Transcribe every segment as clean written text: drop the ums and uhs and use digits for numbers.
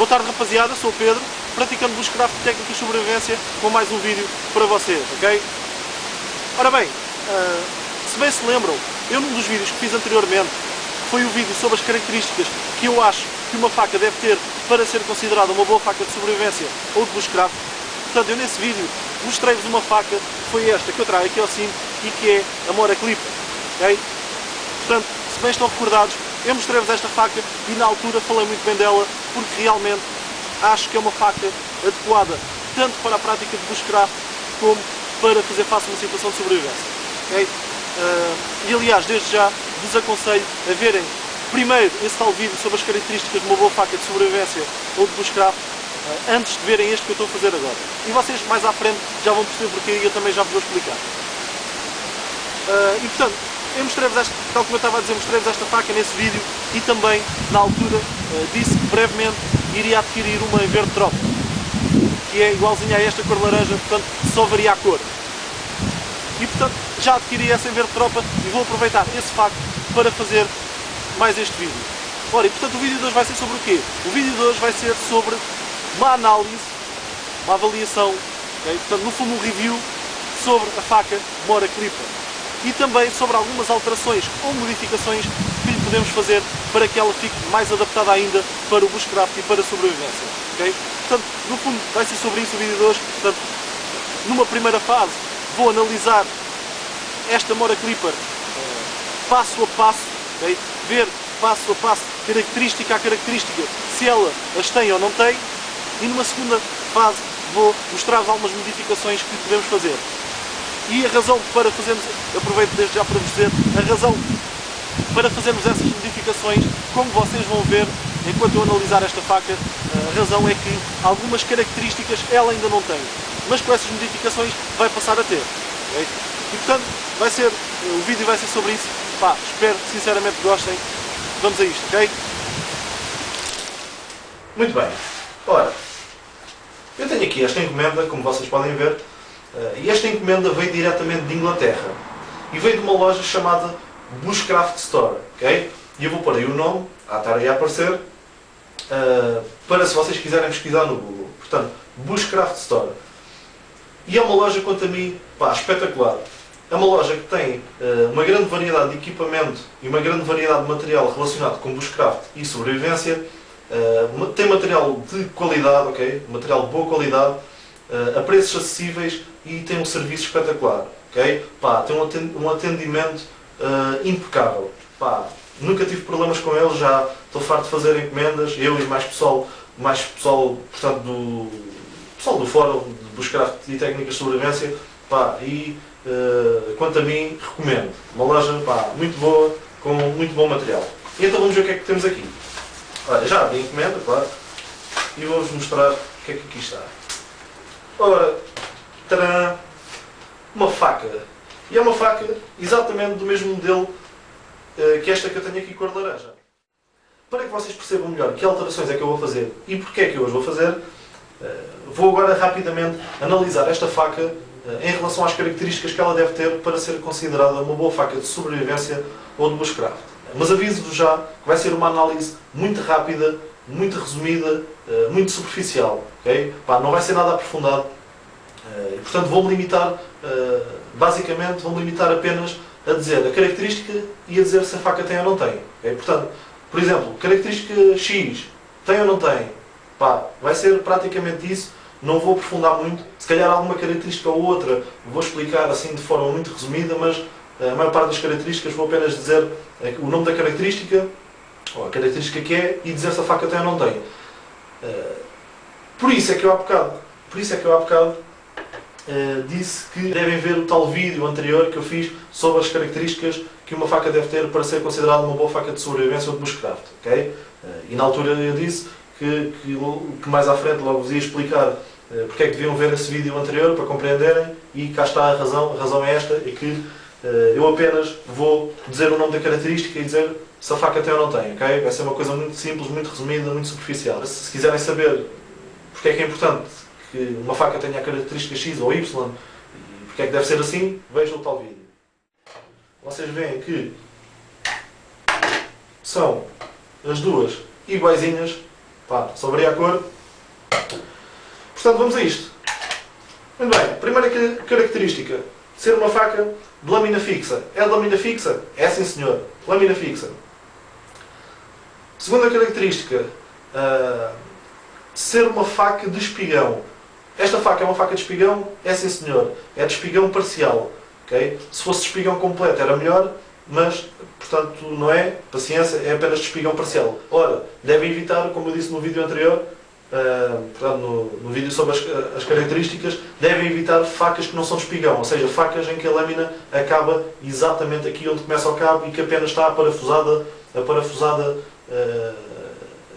Boa tarde, rapaziada, sou o Pedro, praticando bushcraft e técnicas de sobrevivência com mais um vídeo para vocês, ok? Ora bem, se bem se lembram, eu num dos vídeos que fiz anteriormente foi o vídeo sobre as características que eu acho que uma faca deve ter para ser considerada uma boa faca de sobrevivência ou de bushcraft. Portanto, eu nesse vídeo mostrei-vos uma faca que foi esta que eu trago aqui ao cimo e que é a Mora Clipper, ok? Portanto, se bem estão recordados, eu mostrei-vos esta faca e na altura falei muito bem dela porque realmente acho que é uma faca adequada tanto para a prática de bushcraft como para fazer face a uma situação de sobrevivência, ok? E aliás, desde já vos aconselho a verem primeiro esse tal vídeo sobre as características de uma boa faca de sobrevivência ou de bushcraft antes de verem este que eu estou a fazer agora. E vocês mais à frente já vão perceber porque e eu também já vos vou explicar. E portanto, eu mostrei-vos esta, tal como eu estava a dizer, mostrei-vos esta faca nesse vídeo e também, na altura, disse que brevemente iria adquirir uma em verde tropa, que é igualzinha a esta cor laranja, portanto só varia a cor. E portanto já adquiri essa em verde tropa e vou aproveitar esse facto para fazer mais este vídeo. Ora, e portanto o vídeo de hoje vai ser sobre o quê? O vídeo de hoje vai ser sobre uma análise, uma avaliação, okay? Portanto no fundo um review sobre a faca Mora Clipper e também sobre algumas alterações ou modificações que lhe podemos fazer para que ela fique mais adaptada ainda para o bushcraft e para a sobrevivência. Okay? Portanto, no fundo vai ser sobre isso o vídeo de hoje. Portanto, numa primeira fase vou analisar esta Mora Clipper passo a passo, okay? Ver passo a passo, característica a característica, se ela as tem ou não tem, e numa segunda fase vou mostrar-vos algumas modificações que podemos fazer. E a razão para fazermos, aproveito desde já para vos dizer, a razão para fazermos essas modificações, como vocês vão ver enquanto eu analisar esta faca, a razão é que algumas características ela ainda não tem, mas com essas modificações vai passar a ter. Okay? E portanto, o vídeo vai ser sobre isso. Pá, espero que sinceramente gostem. Vamos a isto, ok? Muito bem. Ora, eu tenho aqui esta encomenda, como vocês podem ver, e esta encomenda veio diretamente de Inglaterra e veio de uma loja chamada Bushcraft Store, ok? E eu vou pôr aí o nome, a estar aí a aparecer, para se vocês quiserem pesquisar no Google. Portanto, Bushcraft Store. E é uma loja, quanto a mim, pá, espetacular. É uma loja que tem uma grande variedade de equipamento e uma grande variedade de material relacionado com bushcraft e sobrevivência. Tem material de qualidade, ok? Material de boa qualidade, a preços acessíveis e tem um serviço espetacular, ok? Pá, tem um atendimento impecável. Pá, nunca tive problemas com eles, já estou farto de fazer encomendas, eu e mais pessoal portanto, pessoal do fórum de bushcraft e técnicas de sobrevivência, pá, e quanto a mim, recomendo. Uma loja, pá, muito boa, com muito bom material. E então vamos ver o que é que temos aqui. Olha, já abri a encomenda, claro, e vou-vos mostrar o que é que aqui está. Ora, tcharam, uma faca. E é uma faca exatamente do mesmo modelo que esta que eu tenho aqui, cor laranja. Para que vocês percebam melhor que alterações é que eu vou fazer e porque é que eu as vou fazer, vou agora rapidamente analisar esta faca em relação às características que ela deve ter para ser considerada uma boa faca de sobrevivência ou de bushcraft. Mas aviso-vos já que vai ser uma análise muito rápida, muito resumida, muito superficial. Okay? Pá, não vai ser nada aprofundado. E, portanto, vou-me limitar, basicamente, vou-me limitar apenas a dizer a característica e a dizer se a faca tem ou não tem. Okay? Portanto, por exemplo, característica X, tem ou não tem? Pá, vai ser praticamente isso. Não vou aprofundar muito, se calhar alguma característica ou outra vou explicar assim de forma muito resumida, mas a maior parte das características vou apenas dizer o nome da característica, ou a característica que é, e dizer se a faca tem ou não tem. Por isso é que eu há bocado disse que devem ver o tal vídeo anterior que eu fiz sobre as características que uma faca deve ter para ser considerada uma boa faca de sobrevivência ou de bushcraft. Okay? E na altura eu disse que mais à frente logo vos ia explicar porque é que deviam ver esse vídeo anterior para compreenderem, e cá está a razão é esta, é que eu apenas vou dizer o nome da característica e dizer se a faca tem ou não tem, ok? Vai ser uma coisa muito simples, muito resumida, muito superficial. Se quiserem saber porque é que é importante que uma faca tenha a característica X ou Y e porque é que deve ser assim, vejam o tal vídeo. Vocês veem que são as duas iguaizinhas, Pá, só varia a cor. Portanto, vamos a isto. Muito bem, primeira característica, ser uma faca de lâmina fixa. É de lâmina fixa? É, sim senhor, lâmina fixa. Segunda característica, ser uma faca de espigão. Esta faca é uma faca de espigão? É, sim senhor, é de espigão parcial. Okay? Se fosse de espigão completo era melhor, mas, portanto, não é, paciência, é apenas de espigão parcial. Ora, deve evitar, como eu disse no vídeo anterior, portanto, no vídeo sobre as características, devem evitar facas que não são de espigão, ou seja, facas em que a lâmina acaba exatamente aqui onde começa o cabo e que apenas está a parafusada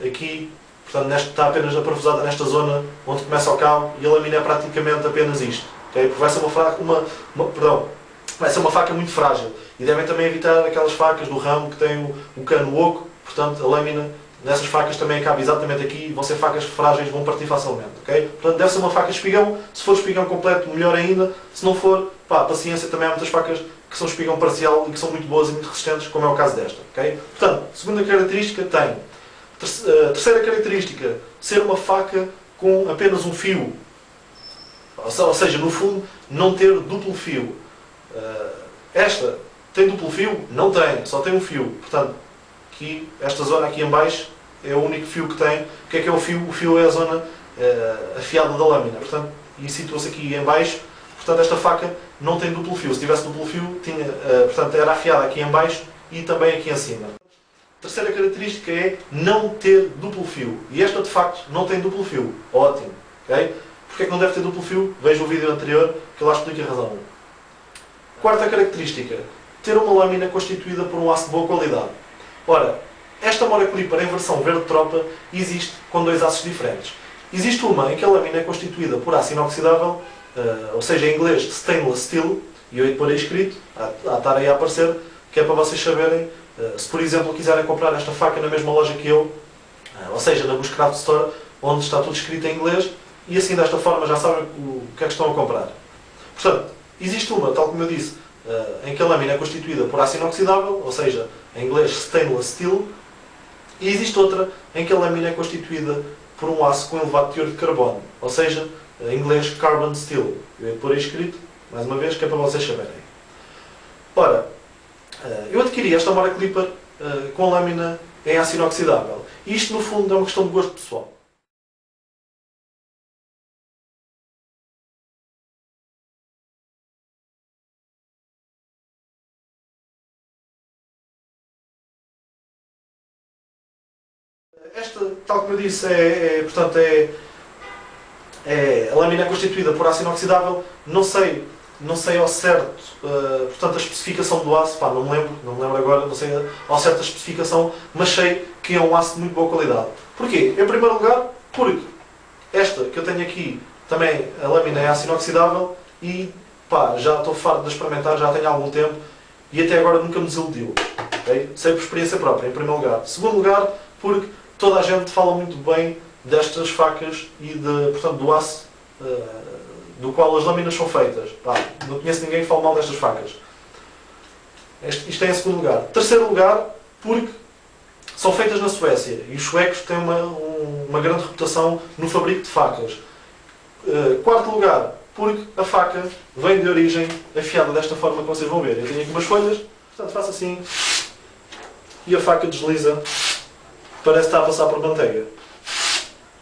aqui, portanto, está apenas a parafusada nesta zona onde começa o cabo e a lâmina é praticamente apenas isto. Okay? Porque vai ser vai ser uma faca muito frágil. E devem também evitar aquelas facas do ramo que têm o cano oco, portanto, a lâmina nessas facas também acaba exatamente aqui, vão ser facas frágeis, vão partir facilmente, ok? Portanto, deve ser uma faca de espigão, se for espigão completo, melhor ainda, se não for, pá, paciência, também há muitas facas que são espigão parcial e que são muito boas e muito resistentes, como é o caso desta, ok? Portanto, segunda característica tem, terceira característica, ser uma faca com apenas um fio, ou seja, no fundo, não ter duplo fio. Esta tem duplo fio? Não tem, só tem um fio, portanto, aqui, esta zona aqui em baixo é o único fio que tem. O que é o fio? O fio é a zona afiada da lâmina, portanto, e situa-se aqui em baixo. Portanto, esta faca não tem duplo fio. Se tivesse duplo fio, tinha, portanto, era afiada aqui em baixo e também aqui em cima. Terceira característica é não ter duplo fio. E esta, de facto, não tem duplo fio. Ótimo. Okay? Porquê é que não deve ter duplo fio? Veja o vídeo anterior que lá explica a razão. Quarta característica, ter uma lâmina constituída por um aço de boa qualidade. Ora, esta Mora Clipper em versão verde tropa existe com dois aços diferentes. Existe uma em que a lâmina é constituída por aço inoxidável, ou seja, em inglês stainless steel, e eu hei de pôr aí escrito, a estar aí a aparecer, que é para vocês saberem, se por exemplo quiserem comprar esta faca na mesma loja que eu, ou seja, na Bushcraft Store, onde está tudo escrito em inglês, e assim desta forma já sabem o que é que estão a comprar. Portanto, existe uma, tal como eu disse, em que a lâmina é constituída por aço inoxidável, ou seja, em inglês stainless steel, e existe outra em que a lâmina é constituída por um aço com elevado teor de carbono, ou seja, em inglês carbon steel. Eu ia pôr aí escrito, mais uma vez, que é para vocês saberem. Ora, eu adquiri esta Mora Clipper com a lâmina em aço inoxidável. E isto, no fundo, é uma questão de gosto pessoal. Esta, tal como eu disse, portanto, a lâmina é constituída por aço inoxidável. Não sei ao certo, portanto, a especificação do aço, pá, não me lembro agora, não sei ao certo a especificação, mas sei que é um aço de muito boa qualidade. Porquê? Em primeiro lugar, porque esta que eu tenho aqui, também a lâmina é aço inoxidável e, pá, já estou farto de experimentar, já tenho há algum tempo e até agora nunca me desiludiu. Okay? Sei por experiência própria, em primeiro lugar. Segundo lugar, porque toda a gente fala muito bem destas facas e portanto, do aço do qual as lâminas são feitas. Pá, não conheço ninguém que fale mal destas facas. Isto é em segundo lugar. Terceiro lugar, porque são feitas na Suécia e os suecos têm uma grande reputação no fabrico de facas. Quarto lugar, porque a faca vem de origem afiada desta forma que vocês vão ver. Eu tenho aqui umas folhas, portanto faço assim e a faca desliza. Parece que está a passar por manteiga.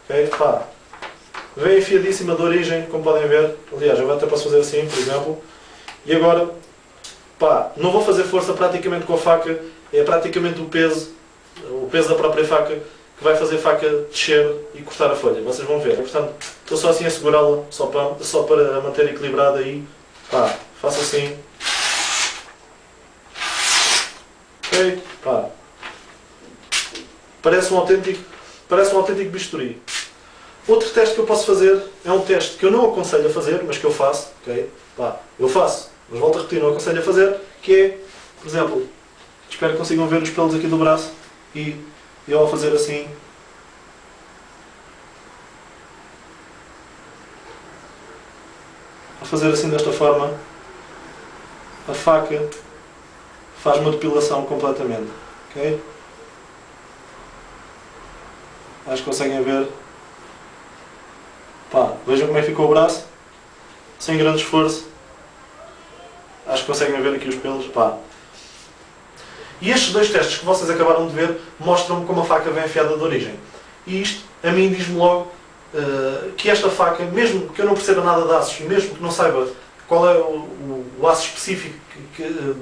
Ok? Pá. Vem afiadíssima de origem, como podem ver. Aliás, eu até posso fazer assim, por exemplo. E agora, pá, não vou fazer força praticamente com a faca. É praticamente o peso da própria faca, que vai fazer a faca descer e cortar a folha. Vocês vão ver. Portanto, estou só assim a segurá-la, só para a manter equilibrada aí. Pá, faço assim. Ok? Pá. Parece um autêntico bisturi. Outro teste que eu posso fazer é um teste que eu não aconselho a fazer, mas que eu faço. Okay? Pá, eu faço, mas volto a repetir, não aconselho a fazer, que é, por exemplo, espero que consigam ver os pelos aqui do braço e eu ao fazer assim, desta forma, a faca faz uma depilação completamente. Okay? Acho que conseguem ver. Pá, vejam como é que ficou o braço. Sem grande esforço. Acho que conseguem ver aqui os pelos. Pá. E estes dois testes que vocês acabaram de ver mostram-me como a faca vem afiada de origem. E isto, a mim, diz-me logo que esta faca, mesmo que eu não perceba nada de aços e mesmo que não saiba qual é o aço específico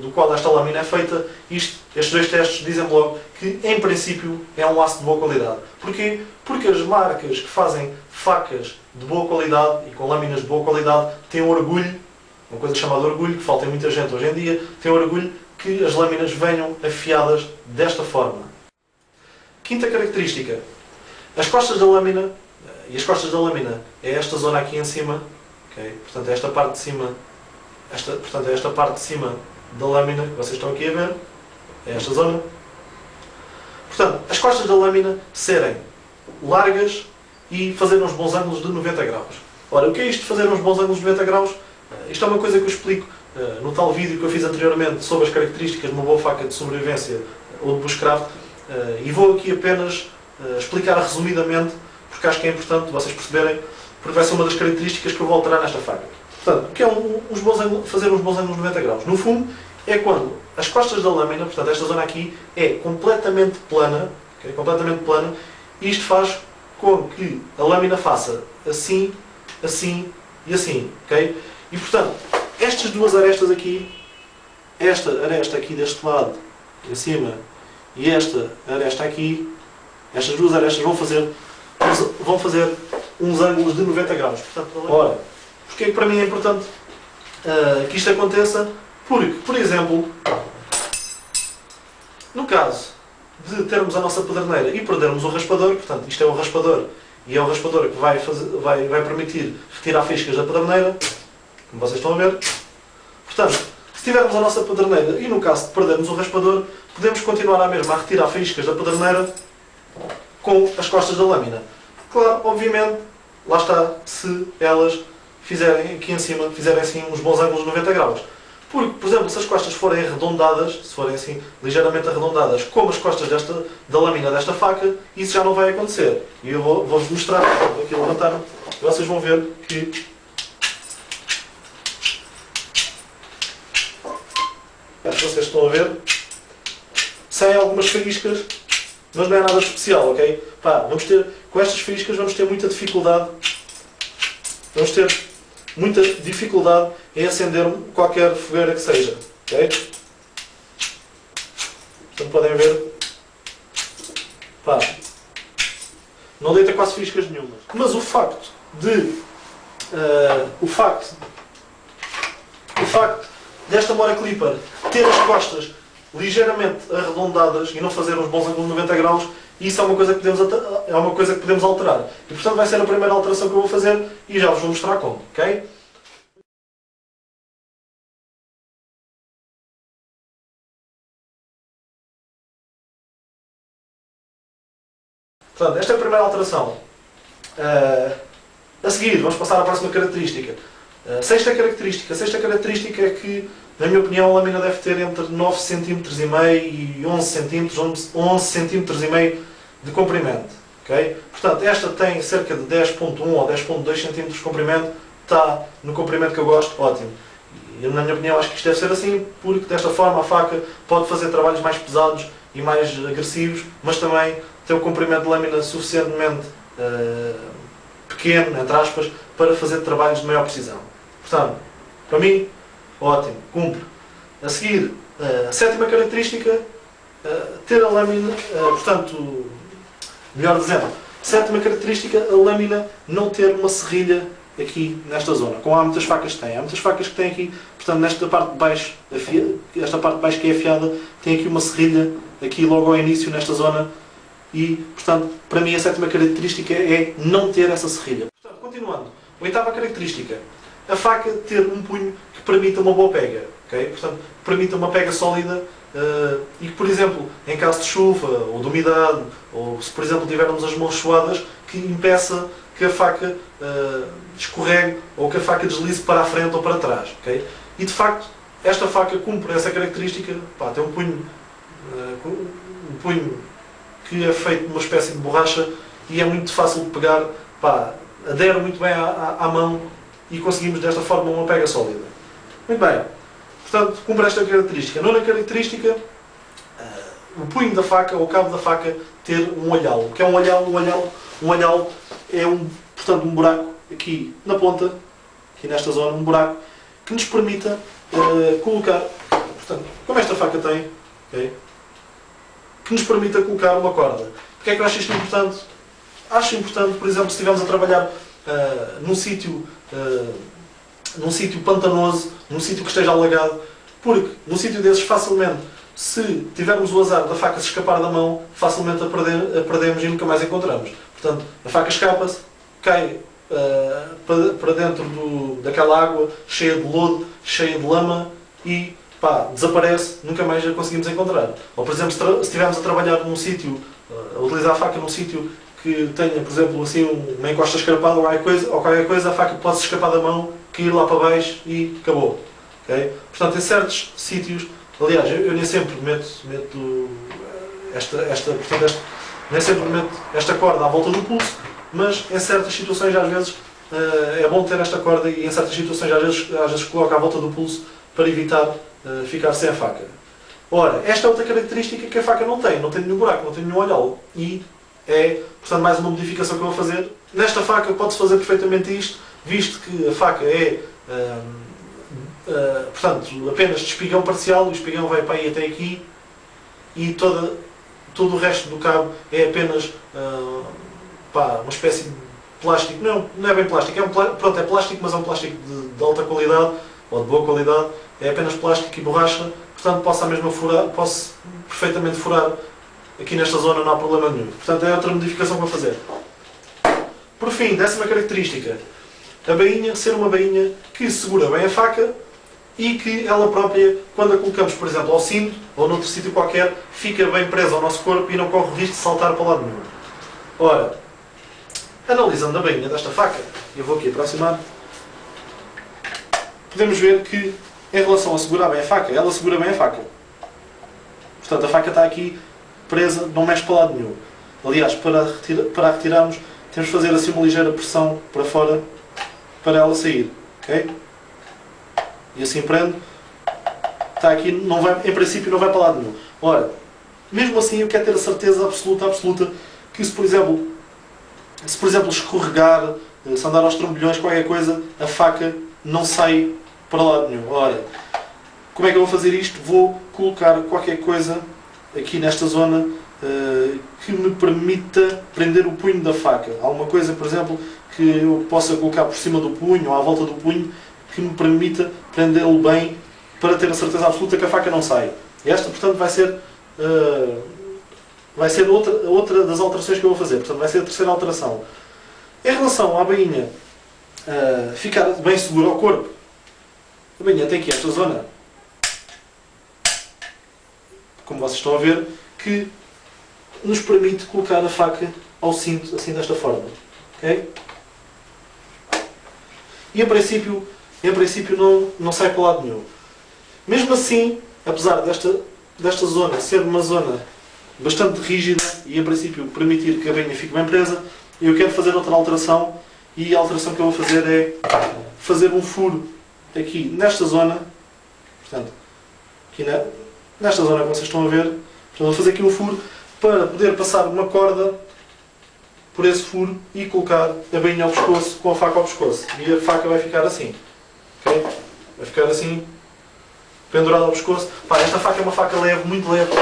do qual esta lâmina é feita, estes dois testes dizem logo que, em princípio, é um aço de boa qualidade. Porquê? Porque as marcas que fazem facas de boa qualidade e com lâminas de boa qualidade têm orgulho, uma coisa chamada orgulho, que falta em muita gente hoje em dia, têm orgulho que as lâminas venham afiadas desta forma. Quinta característica. As costas da lâmina, e as costas da lâmina é esta zona aqui em cima, okay? Portanto é esta parte de cima, portanto é esta parte de cima da lâmina que vocês estão aqui a ver, é esta zona. Portanto, as costas da lâmina serem largas e fazer uns bons ângulos de 90 graus. Ora, o que é isto de fazer uns bons ângulos de 90 graus? Isto é uma coisa que eu explico no tal vídeo que eu fiz anteriormente sobre as características de uma boa faca de sobrevivência ou de bushcraft, e vou aqui apenas explicar resumidamente, porque acho que é importante vocês perceberem, porque vai ser uma das características que eu vou alterar nesta faca. Portanto, o que é fazer uns bons ângulos de 90 graus? No fundo, é quando as costas da lâmina, portanto esta zona aqui, é completamente plana, okay? Completamente plana, e isto faz com que a lâmina faça assim, assim e assim. Okay? E portanto, estas duas arestas aqui, esta aresta aqui deste lado, em cima, e esta aresta aqui, estas duas arestas vão fazer uns ângulos de 90 graus. Portanto, ora, porque é que para mim é importante que isto aconteça? Porque, por exemplo, no caso de termos a nossa pederneira e perdermos o raspador, portanto, isto é o raspador, e é o raspador que vai permitir retirar fiscas da pederneira, como vocês estão a ver. Portanto, se tivermos a nossa pederneira e no caso de perdermos o raspador, podemos continuar à mesma a retirar fiscas da pederneira com as costas da lâmina. Claro, obviamente, lá está, se elas fizerem aqui em cima, fizerem assim uns bons ângulos de 90 graus. Porque, por exemplo, se as costas forem arredondadas, se forem assim ligeiramente arredondadas, como as costas da lâmina desta faca, isso já não vai acontecer. E eu vou-vos mostrar, aqui levantar, e vocês vão ver que acho que vocês estão a ver, saem algumas faíscas, mas não é nada de especial, ok? Pá, com estas faíscas vamos ter muita dificuldade, em acender qualquer fogueira que seja, ok? Portanto, podem ver, pá, não deita quase faíscas nenhumas. Mas o facto desta Mora Clipper ter as costas ligeiramente arredondadas e não fazer uns bons ângulos de 90 graus, isso é uma coisa que podemos alterar. E portanto vai ser a primeira alteração que eu vou fazer e já vos vou mostrar como, ok? Portanto, esta é a primeira alteração. A seguir, vamos passar à próxima característica. Sexta característica é que, na minha opinião, a lâmina deve ter entre 9,5 cm e 11 cm de comprimento. Okay? Portanto, esta tem cerca de 10,1 ou 10,2 cm de comprimento, está no comprimento que eu gosto, ótimo. E, na minha opinião, acho que isto deve ser assim, porque desta forma a faca pode fazer trabalhos mais pesados e mais agressivos, mas também tem o comprimento de lâmina suficientemente pequeno, entre aspas, para fazer trabalhos de maior precisão. Portanto, para mim, ótimo, cumpre. A seguir, a sétima característica, ter a lâmina, portanto, melhor dizendo, sétima característica, a lâmina não ter uma serrilha aqui nesta zona, como há muitas facas que têm. Há muitas facas que têm aqui, portanto, nesta parte de baixo, esta parte de baixo que é afiada, tem aqui uma serrilha, aqui logo ao início, nesta zona, e, portanto, para mim a sétima característica é não ter essa serrilha. Portanto, continuando, oitava característica, a faca ter um punho que permita uma boa pega, okay? Portanto, permita uma pega sólida e que, por exemplo, em caso de chuva ou de umidade, ou se, por exemplo, tivermos as mãos suadas, que impeça que a faca escorregue ou que a faca deslize para a frente ou para trás, okay? E, de facto, esta faca cumpre essa característica, pá, tem um punho que é feito de uma espécie de borracha e é muito fácil de pegar, pá, adere muito bem à mão e conseguimos desta forma uma pega sólida. Muito bem, portanto, cumpre esta característica. Nona característica, o punho da faca ou o cabo da faca ter um olhalo. O que é um olhalo? Um olhalo é portanto, um buraco aqui na ponta, aqui nesta zona, um buraco que nos permita colocar, portanto, como esta faca tem, okay, que nos permita colocar uma corda. Porquê é que eu acho isto importante? Acho importante, por exemplo, se estivermos a trabalhar num sítio pantanoso, num sítio que esteja alagado, porque num sítio desses facilmente, se tivermos o azar da faca se escapar da mão, facilmente a perdemos e nunca mais encontramos. Portanto, a faca escapa-se, cai para dentro daquela água cheia de lodo, cheia de lama e pá, desaparece, nunca mais a conseguimos encontrar. Ou, por exemplo, se estivermos a trabalhar num sítio, a utilizar a faca num sítio que tenha, por exemplo, assim, uma encosta escarpada ou qualquer coisa, a faca pode se escapar da mão, cair lá para baixo e acabou. Okay? Portanto, em certos sítios, aliás, eu nem sempre meto nem sempre meto esta corda à volta do pulso, mas em certas situações, às vezes, é bom ter esta corda e em certas situações, às vezes coloco à volta do pulso para evitar ficar sem a faca. Ora, esta é outra característica que a faca não tem nenhum buraco, não tem nenhum olhalo. E é, portanto, mais uma modificação que eu vou fazer. Nesta faca pode-se fazer perfeitamente isto, visto que a faca é, portanto, apenas de espigão parcial, o espigão vai para aí até aqui, e todo o resto do cabo é apenas uma espécie de plástico. Não é bem plástico, é plástico, mas é um plástico de alta qualidade, ou de boa qualidade, é apenas plástico e borracha, portanto posso perfeitamente furar aqui nesta zona, não há problema nenhum. Portanto, é outra modificação que vou fazer. Por fim, 10ª característica, a bainha ser uma bainha que segura bem a faca e que ela própria, quando a colocamos, por exemplo, ao cinto ou noutro sítio qualquer, fica bem presa ao nosso corpo e não corre o risco de saltar para o lado nenhum. Ora, analisando a bainha desta faca, eu vou aqui aproximar, podemos ver que, em relação a segurar bem a faca, ela segura bem a faca. Portanto, a faca está aqui presa, não mexe para lado nenhum. Aliás, para a retirarmos, temos de fazer assim uma ligeira pressão para fora para ela sair. Okay? E assim prendo. Está aqui, em princípio não vai para lado nenhum. Ora, mesmo assim eu quero ter a certeza absoluta, que se por exemplo escorregar, se andar aos trambolhões, qualquer coisa, a faca não sai para lado nenhum. Ora, como é que eu vou fazer isto? Vou colocar qualquer coisa aqui nesta zona que me permita prender o punho da faca. Alguma coisa, por exemplo, que eu possa colocar por cima do punho ou à volta do punho que me permita prendê-lo bem para ter a certeza absoluta que a faca não sai. Esta, portanto, vai ser outra das alterações que eu vou fazer. Portanto, vai ser a terceira alteração. Em relação à bainha ficar bem segura ao corpo, a bainha tem aqui esta zona, como vocês estão a ver, que nos permite colocar a faca ao cinto, assim desta forma. Okay? E em princípio não sai para lado nenhum. Mesmo assim, apesar desta zona ser uma zona bastante rígida e em princípio permitir que a bainha fique bem presa, eu quero fazer outra alteração, e a alteração que eu vou fazer é fazer um furo aqui nesta zona, portanto, aqui nesta zona que vocês estão a ver. Portanto, vou fazer aqui um furo para poder passar uma corda por esse furo e colocar a bainha ao pescoço, com a faca ao pescoço. E a faca vai ficar assim. Okay? Vai ficar assim, pendurada ao pescoço. Pá, esta faca é uma faca leve, muito leve.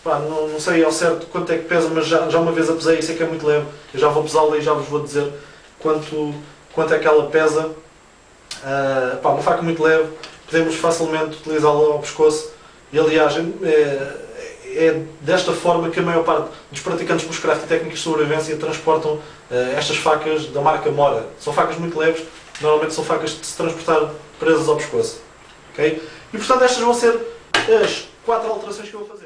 Pá, não sei ao certo quanto é que pesa, mas já uma vez a pesei e sei que é muito leve. Eu já vou pesá-la e já vos vou dizer quanto é que ela pesa. Pá, uma faca muito leve, podemos facilmente utilizá-la ao pescoço. E aliás, é desta forma que a maior parte dos praticantes de bushcraft e técnicas de sobrevivência transportam estas facas da marca Mora. São facas muito leves, normalmente são facas de se transportar presas ao pescoço. Okay? E portanto estas vão ser as 4 alterações que eu vou fazer.